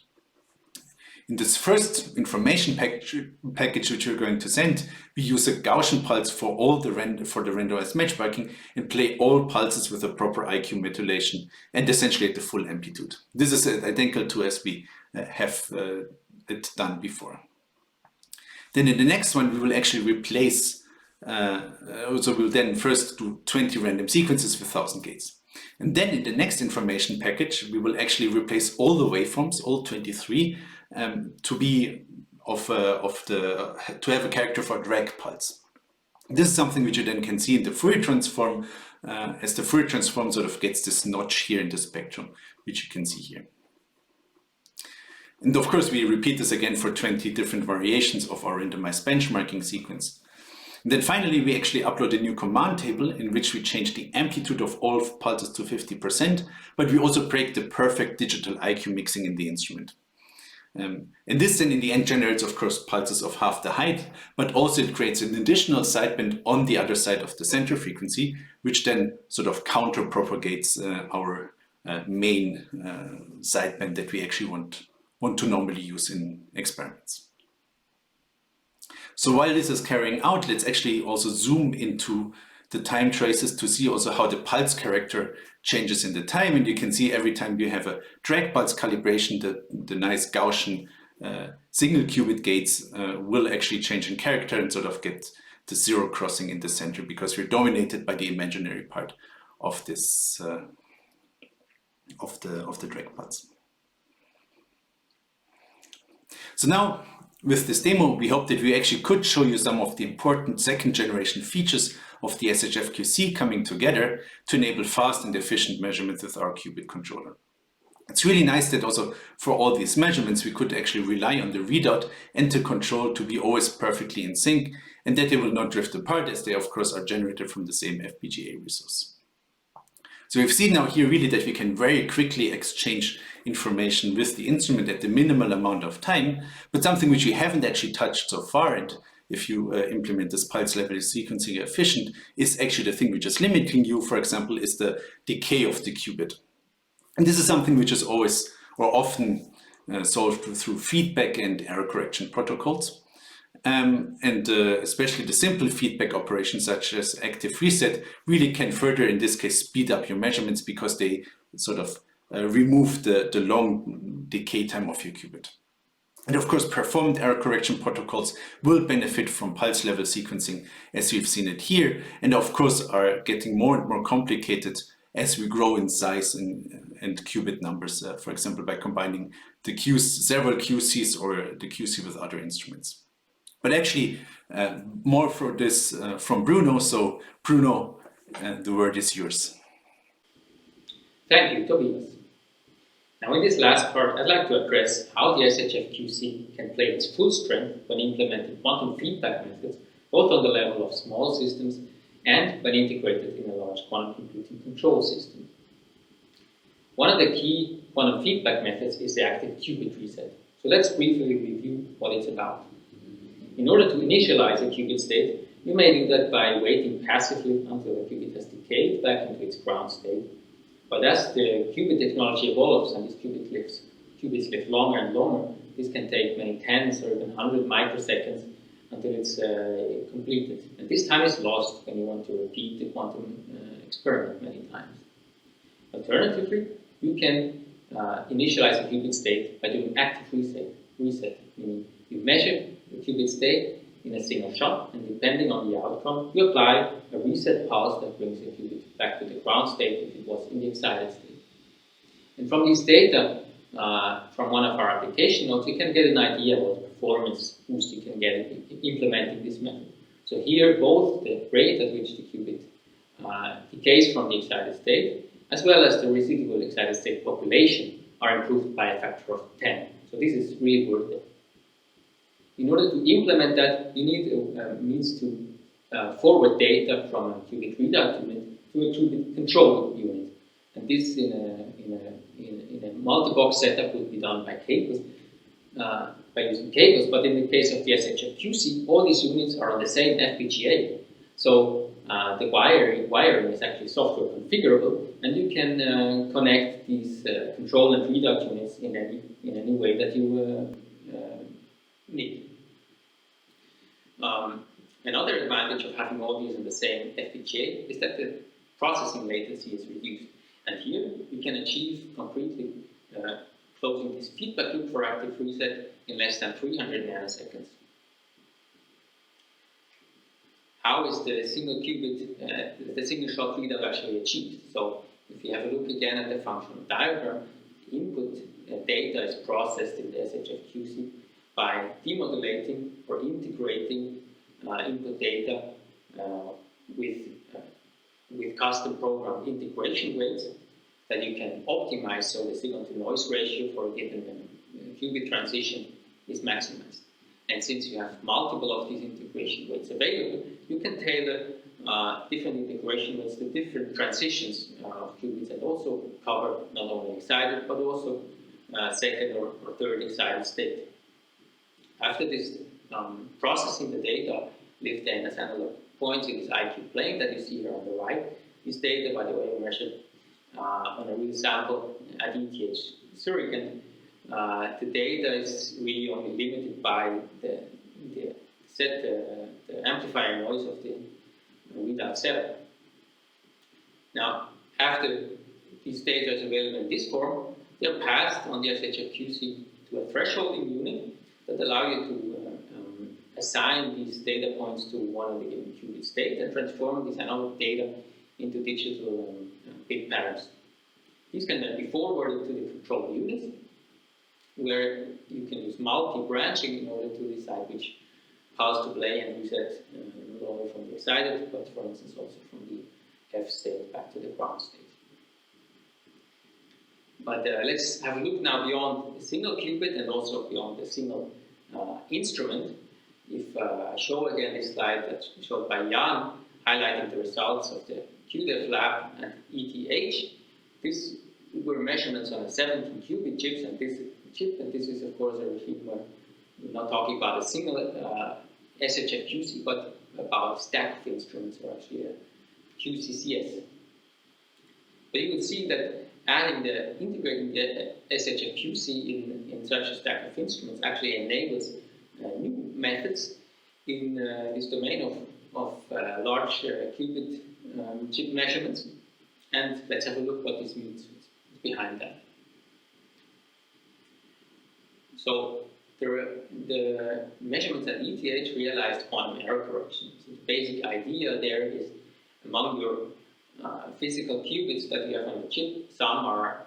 In this first information package which we're going to send, we use a Gaussian pulse for the randomized benchmarking and play all pulses with a proper IQ modulation and essentially at the full amplitude. This is identical to as we have it done before. Then in the next one, we will actually replace, so we'll then first do 20 random sequences with 1000 gates. And then in the next information package, we will actually replace all the waveforms, all 23, to be to have a character for drag pulse. This is something which you then can see in the Fourier transform, as the Fourier transform sort of gets this notch here in the spectrum, which you can see here. And of course, we repeat this again for 20 different variations of our randomized benchmarking sequence. And then finally, we actually upload a new command table in which we change the amplitude of all pulses to 50%, but we also break the perfect digital IQ mixing in the instrument. And this then in the end generates, of course, pulses of half the height, but also it creates an additional sideband on the other side of the center frequency, which then sort of counter propagates our main sideband that we actually want to normally use in experiments. So while this is carrying out, let's actually also zoom into the time traces to see also how the pulse character changes in the time. And you can see every time you have a drag pulse calibration, the nice Gaussian signal qubit gates will actually change in character and sort of get the zero crossing in the center, because we're dominated by the imaginary part of this of the drag pulse. So now, with this demo, we hope that we actually could show you some of the important second generation features of the SHFQC coming together to enable fast and efficient measurements with our qubit controller. It's really nice that also for all these measurements, we could actually rely on the readout and the control to be always perfectly in sync, and that they will not drift apart, as they of course are generated from the same FPGA resource. So we've seen now here really that we can very quickly exchange information with the instrument at the minimal amount of time, but something which we haven't actually touched so far, and if you implement this pulse level sequencing efficient, is actually the thing which is limiting you, for example, is the decay of the qubit. And this is something which is always or often solved through feedback and error correction protocols. Especially the simple feedback operations such as active reset really can further, in this case, speed up your measurements, because they sort of remove the long decay time of your qubit. And of course, performed error correction protocols will benefit from pulse level sequencing, as we've seen it here, and of course are getting more and more complicated as we grow in size and qubit numbers, for example, by combining the several QCs or the QC with other instruments. But actually, more for this from Bruno. So Bruno, the word is yours. Thank you, Tobias. Now in this last part, I'd like to address how the SHFQC can play its full strength when implementing quantum feedback methods, both on the level of small systems and when integrated in a large quantum computing control system. One of the key quantum feedback methods is the active qubit reset. So let's briefly review what it's about. In order to initialize a qubit state, you may do that by waiting passively until the qubit has decayed back into its ground state. But as the qubit technology evolves and these qubits live longer and longer, this can take many tens or even 100 microseconds until it's completed. And this time is lost when you want to repeat the quantum experiment many times. Alternatively, you can initialize a qubit state by doing active reset, meaning you measure the qubit state in a single shot, and depending on the outcome, you apply a reset pulse that brings the qubit back to the ground state if it was in the excited state. And from these data, from one of our application notes, we can get an idea what performance boost you can get in implementing this method. So here, both the rate at which the qubit decays from the excited state, as well as the residual excited state population, are improved by a factor of 10. So this is really worth it. In order to implement that, you need a means to forward data from a qubit readout unit to a qubit control unit. And this in a multi-box setup would be done by cables, by using cables. But in the case of the SHFQC, all these units are on the same FPGA. So the wiring is actually software configurable, and you can connect these control and readout units in any way that you need. Another advantage of having all these in the same FPGA is that the processing latency is reduced. And here we can achieve completely closing this feedback loop for active reset in less than 300 nanoseconds. how is the single qubit, the single shot readout actually achieved. So if you have a look again at the functional diagram, the input data is processed in the SHFQC by demodulating or integrating input data with custom programmed integration weights that you can optimize so the signal-to-noise ratio for a given qubit transition is maximized. And since you have multiple of these integration weights available, you can tailor different integration weights to different transitions of qubits and also cover not only excited but also second or third excited state. After this processing the data, lived then as analog points in this IQ plane that you see here on the right. This data, by the way, measured on a real sample at ETH Zurich, and the data is really only limited by the amplifier noise of the readout setup. Now, after this data is available in this form, they are passed on the SHFQC to a thresholding unit that allow you to assign these data points to one of the given qubit state and transform this analog data into digital bit patterns. These can then be forwarded to the control units, where you can use multi-branching in order to decide which pulse to play and reset not only from the excited, but for instance also from the F state back to the ground state. But let's have a look now beyond the single qubit and also beyond the single instrument. If I show again this slide that's showed by Jan, highlighting the results of the QDEF lab at ETH, these were measurements on a 17 qubit chips, and this is of course a regime where we're not talking about a single SHFQC, but about a stack of instruments, or actually a QCCS. But you will see that integrating the SHFQC in such a stack of instruments actually enables new methods in this domain of large qubit chip measurements. And let's have a look what this means behind that. So the measurements at ETH realized quantum error correction. So the basic idea there is among your physical qubits that you have on the chip, some are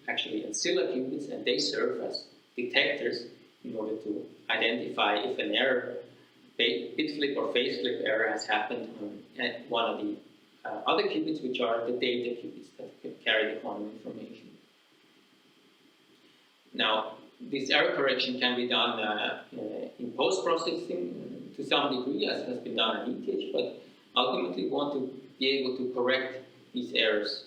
actually ancilla qubits, and they serve as detectors in order to identify if an error, bit flip or phase flip error has happened on one of the other qubits, which are the data qubits that carry the quantum information. Now, this error correction can be done in post-processing to some degree, as has been done at ETH, but ultimately we want to be able to correct these errors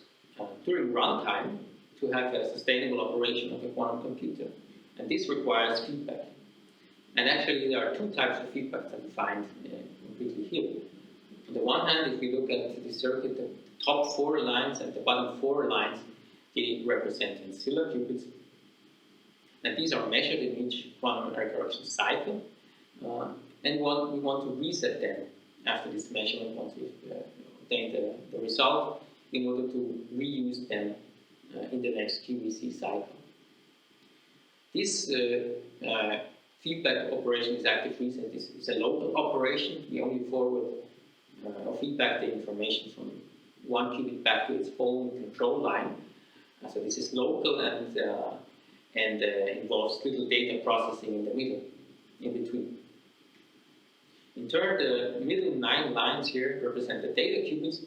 during runtime to have a sustainable operation of a quantum computer. And this requires feedback. And actually, there are two types of feedback that we find completely here. On the one hand, if we look at the circuit, the top 4 lines and the bottom 4 lines, they represent ancilla qubits. And these are measured in each quantum error correction cycle. And we want to reset them after this measurement once we've obtained the result in order to reuse them in the next QEC cycle. This feedback operation is active reset. It's a local operation. We only forward or feedback the information from one qubit back to its own control line. So this is local and involves little data processing in the middle, in between. In turn, the middle 9 lines here represent the data qubits,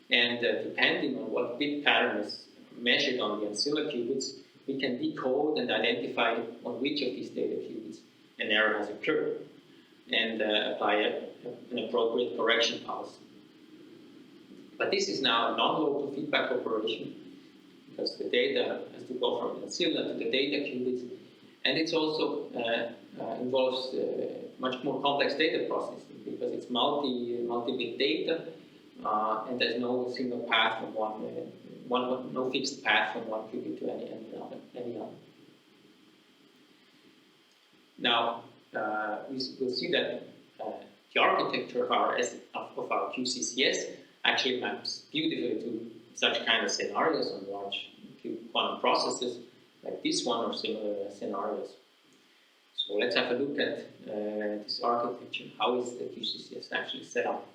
and depending on what bit pattern is measured on the ancilla qubits, we can decode and identify on which of these data qubits an error has occurred and apply an appropriate correction pulse. But this is now a non-local feedback operation because the data has to go from the ancilla to the data qubits, and it's also involves much more complex data processing because it's multi-bit data, and there's no single path from no fixed path from one qubit to any other. Now we'll see that the architecture of our QCCS actually maps beautifully to such kind of scenarios on large quantum processes like this one or similar scenarios. So let's have a look at this architecture. How is the QCCS actually set up?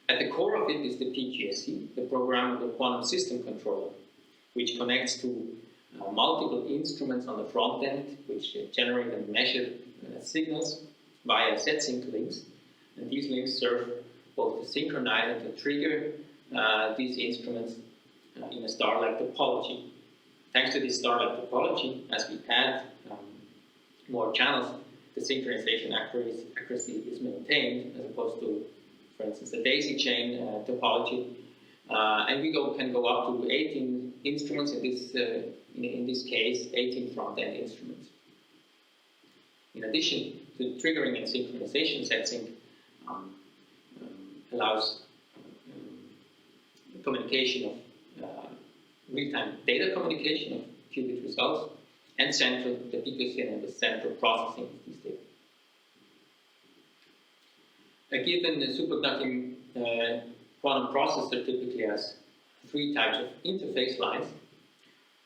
At the core of it is the PQSC, the Programmable Quantum System Controller, which connects to multiple instruments on the front end, which generate and measure signals via set-sync links. And these links serve both to synchronize and to trigger these instruments in a star-like topology. Thanks to this star-like topology, as we add more channels, the synchronization accuracy is maintained, as opposed to, for instance, the daisy chain topology. And we can go up to 18 instruments, in this case, 18 front-end instruments. In addition to triggering and synchronization, set-sync allows communication of real-time data communication of qubit results, and the PQSC enables central processing of these data. A given superconducting quantum processor typically has three types of interface lines.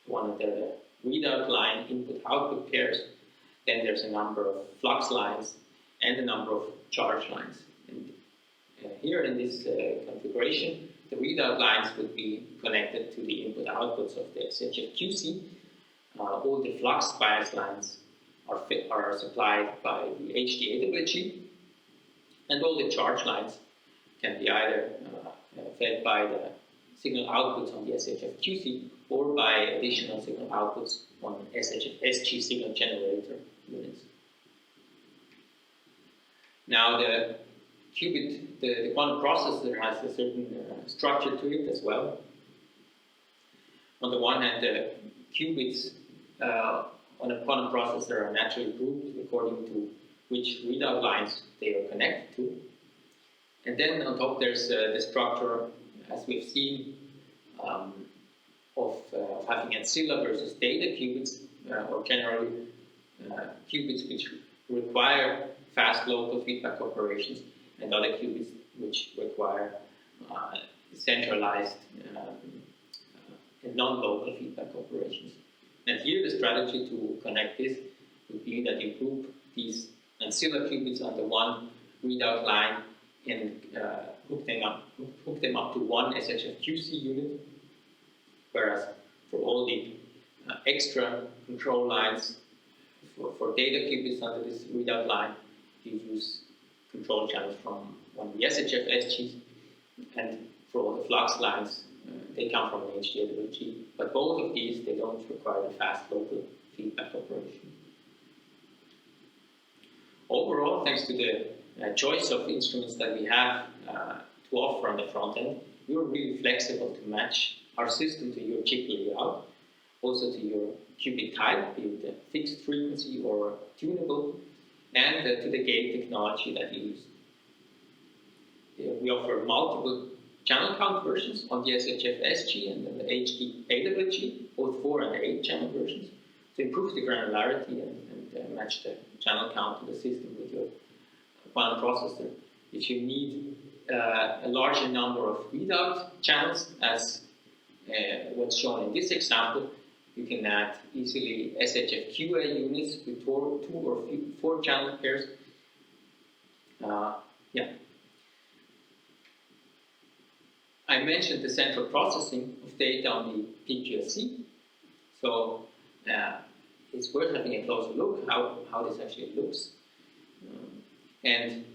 One of the readout line, input-output pairs. Then there's a number of flux lines and a number of charge lines. And here in this configuration, the readout lines would be connected to the input-outputs of the SHFQC. All the flux bias lines are supplied by the HDAWG, and all the charge lines can be either fed by the signal outputs on the SHFQC or by additional signal outputs on SHFSG signal generator units. Now the qubit, the quantum processor has a certain structure to it as well. On the one hand, the qubits on a quantum processor are naturally grouped according to which readout lines they are connected to. And then on top there's the structure, as we've seen, of having ancilla versus data qubits, or generally qubits which require fast local feedback operations, and other qubits which require centralized and non-local feedback operations. And here the strategy to connect this would be that you group these ancilla qubits under one readout line and hook them up to one SHFQC unit, whereas for all the extra control lines for data qubits under this readout line, you use control channels from one of the SHFSGs, and for all the flux lines, they come from an HDAWG. But both of these, they don't require a fast local feedback operation. Overall, thanks to the choice of instruments that we have to offer on the front end, we were really flexible to match our system to your chip layout, also to your qubit type, be it a fixed frequency or tunable, and to the gate technology that you use. We offer multiple channel count versions on the SHFSG and the HDAWG, both 4 and 8 channel versions, to improve the granularity and match the channel count of the system with your quantum processor. If you need a larger number of readout channels, as what's shown in this example, you can add easily SHFQA units with 2 or 4 channel pairs. I mentioned the central processing of data on the PQSC, so it's worth having a closer look how this actually looks. And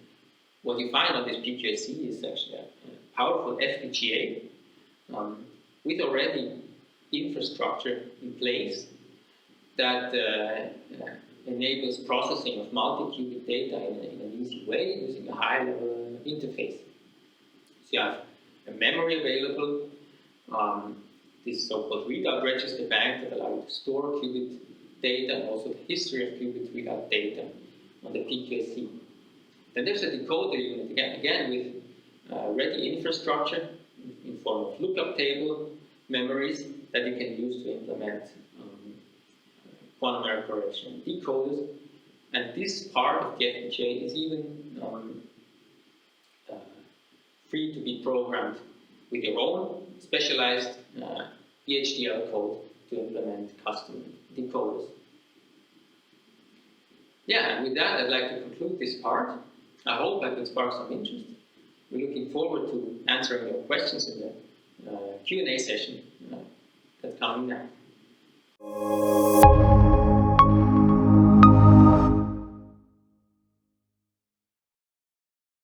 what you find on this PQSC is actually a powerful FPGA with already infrastructure in place that enables processing of multi-qubit data in an easy way using a high-level interface. So you have a memory available, this so-called readout register bank that allows you to store qubit data and also the history of qubit readout data on the PQSC. Then there's a decoder unit, again with ready infrastructure in form of lookup table memories that you can use to implement quantum error correction decoders. And this part of the FPGA is even free to be programmed with your own specialized VHDL code to implement custom decoders. Yeah, and with that, I'd like to conclude this part. I hope I could spark some interest. We're looking forward to answering your questions in the Q&A session that's coming now.